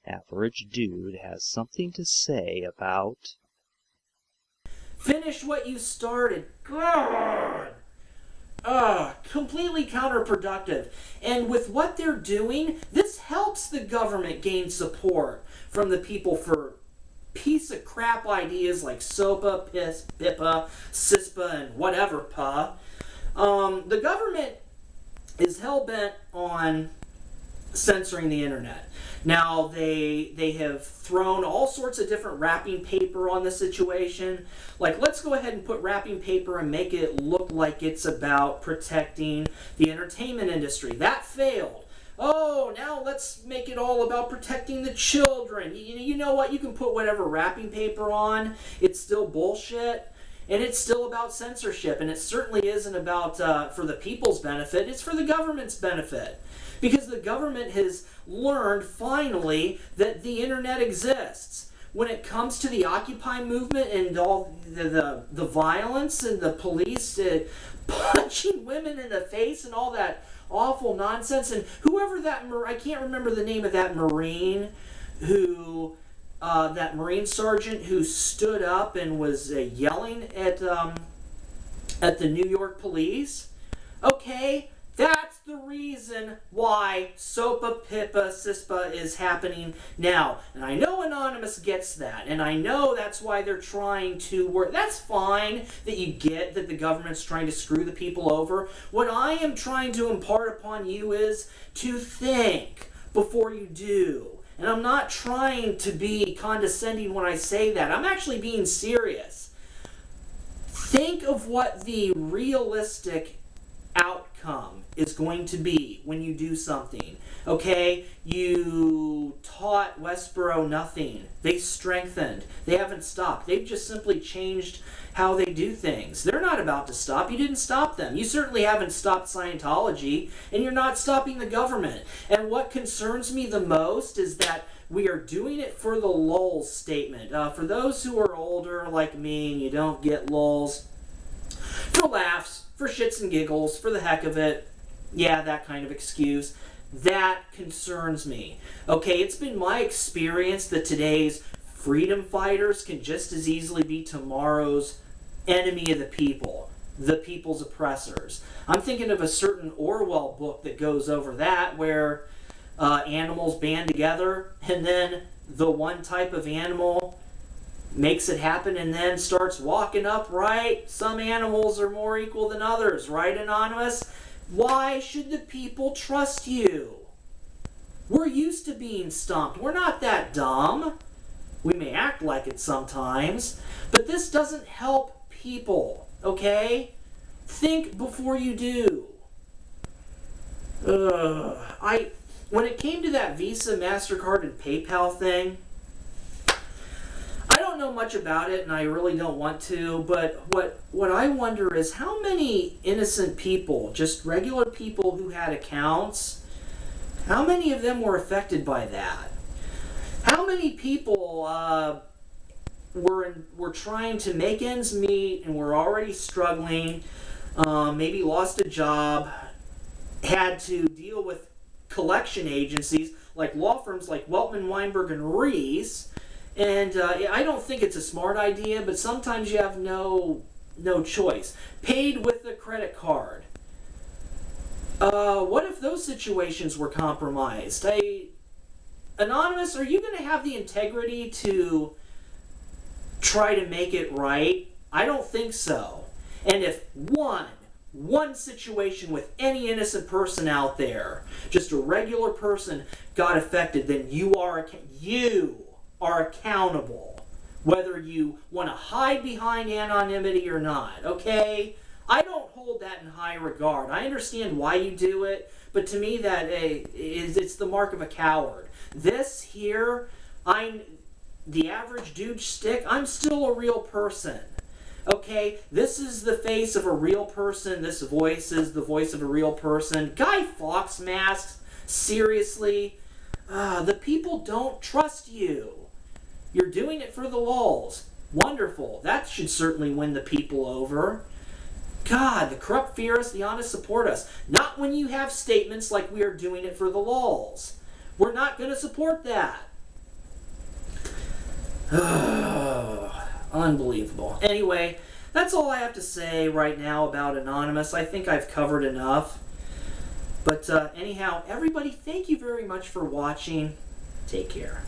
Average Dude has something to say about... Finish what you started. God! Completely counterproductive. And with what they're doing, this helps the government gain support from the people for piece of crap ideas like SOPA, PIPA, CISPA, and whatever PA. The government is hell-bent on censoring the internet. Now, they have thrown all sorts of different wrapping paper on the situation. Like, let's go ahead and put wrapping paper and make it look like it's about protecting the entertainment industry. That failed. Oh, now let's make it all about protecting the children. You know what? You can put whatever wrapping paper on. It's still bullshit. And it's still about censorship. And it certainly isn't about for the people's benefit. It's for the government's benefit. Because the government has learned, finally, that the internet exists. When it comes to the Occupy movement and all the violence and the police punching women in the face and all that awful nonsense, and whoever that, I can't remember the name of that Marine who, that Marine sergeant who stood up and was yelling at the New York police. Okay, that's the reason why SOPA, PIPA, CISPA is happening now. And I know Anonymous gets that. And I know that's why they're trying to work. That's fine that you get that the government's trying to screw the people over. What I am trying to impart upon you is to think before you do. And I'm not trying to be condescending when I say that. I'm actually being serious. Think of what the realistic outcome is going to be when you do something. Okay, you taught Westboro nothing. They strengthened. They haven't stopped. They've just simply changed how they do things. They're not about to stop. You didn't stop them. You certainly haven't stopped Scientology, and you're not stopping the government. And what concerns me the most is that we are doing it for the lulz statement. For those who are older like me and you don't get lulz, for laughs, for shits and giggles, for the heck of it, yeah, that kind of excuse, that concerns me. Okay, it's been my experience that today's freedom fighters can just as easily be tomorrow's enemy of the people, the people's oppressors. I'm thinking of a certain Orwell book that goes over that, where animals band together, and then the one type of animal makes it happen and then starts walking upright. Some animals are more equal than others, right, Anonymous? Why should the people trust you? We're used to being stomped. We're not that dumb. We may act like it sometimes, but this doesn't help people, okay? Think before you do. When it came to that Visa, MasterCard, and PayPal thing, I don't know much about it, and I really don't want to, but what I wonder is how many innocent people, just regular people who had accounts, how many of them were affected by that? How many people were trying to make ends meet and were already struggling, maybe lost a job, had to deal with collection agencies like law firms like Weltman, Weinberg, and Reese. And I don't think it's a smart idea, but sometimes you have no choice. Paid with a credit card. What if those situations were compromised? Anonymous, are you going to have the integrity to try to make it right? I don't think so. And if one situation with any innocent person out there, just a regular person, got affected, then you are accountable, whether you want to hide behind anonymity or not, okay? I don't hold that in high regard. I understand why you do it, but to me that it's the mark of a coward. This here, the average dude stick, I'm still a real person. Okay, this is the face of a real person. This voice is the voice of a real person. Guy Fawkes masks, seriously? The people don't trust you. You're doing it for the lulz. Wonderful. That should certainly win the people over. God, the corrupt fear us, the honest support us. Not when you have statements like we are doing it for the lulz. We're not going to support that. Unbelievable. Anyway, that's all I have to say right now about Anonymous. I think I've covered enough. But anyhow, everybody, thank you very much for watching. Take care.